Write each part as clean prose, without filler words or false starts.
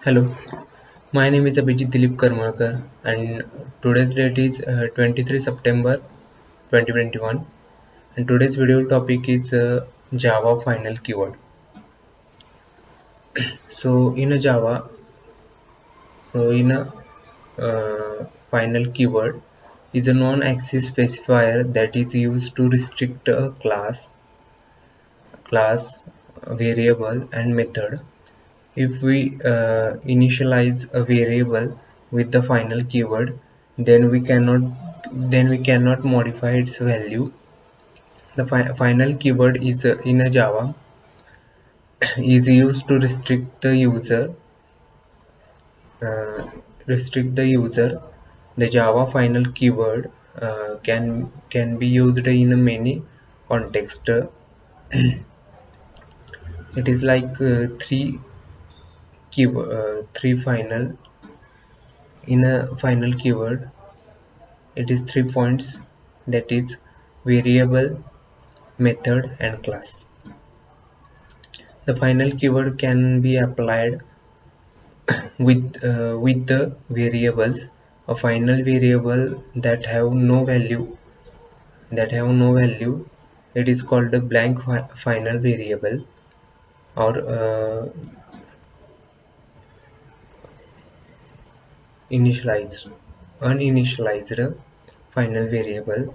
Hello, my name is Abhijit Dilip Karmakar and today's date is 23 September 2021 and today's video topic is Java final keyword. So in a Java, in a final keyword is a non-access specifier that is used to restrict a class, variable and method. If we initialize a variable with the final keyword, then we cannot modify its value. The final keyword is in a Java is used to uh, restrict the user. The Java final keyword can be used in many contexts. It is like three final in a final keyword. It is 3 points, that is variable, method and class. The final keyword can be applied with the variables. A final variable that have no value, it is called a blank final variable, or initialized uninitialized final variable,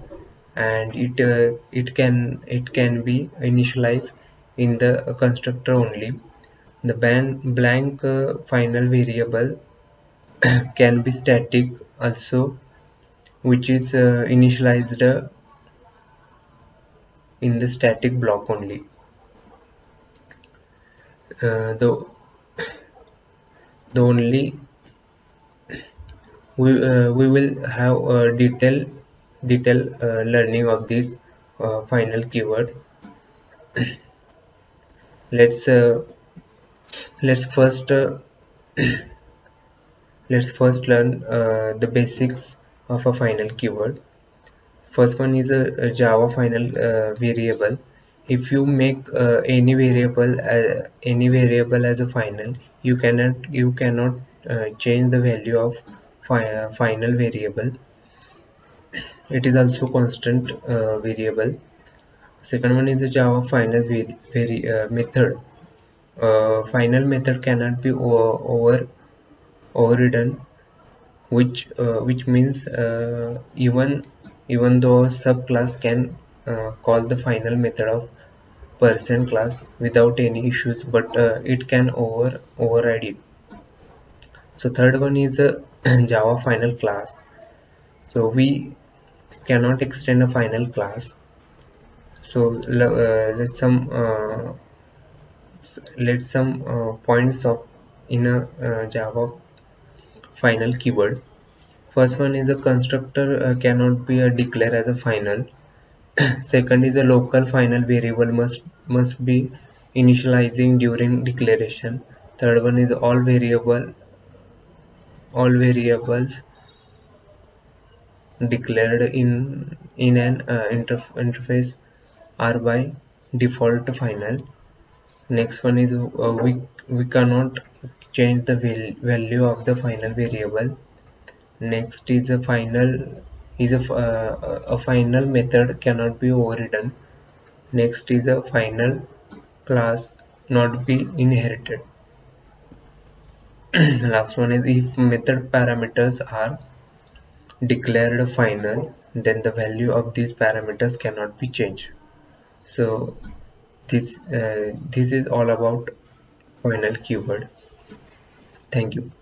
and it can be initialized in the constructor only. The blank final variable can be static also, which is initialized in the static block only. The only we will have a detail learning of this final keyword. Let's uh, let's first uh, let's first learn the basics of a final keyword. First one is a Java final variable. If you make any variable as a final, you cannot change the value of final variable. It is also constant variable. Second one is the Java final method. Final method cannot be overridden, which means even though a subclass can call the final method of person class without any issues, but it can override it. So third one is a Java final class. So we cannot extend a final class. So let's some points of in a Java final keyword. First one is a constructor cannot be declared as a final. Second is a local final variable must be initializing during declaration. Third one is all variables declared in an interface are by default final. Next one is we cannot change the value of the final variable. Next is a final method cannot be overridden. Next is a final class not be inherited. Last one is if method parameters are declared final, then the value of these parameters cannot be changed. So this is all about final keyword. Thank you.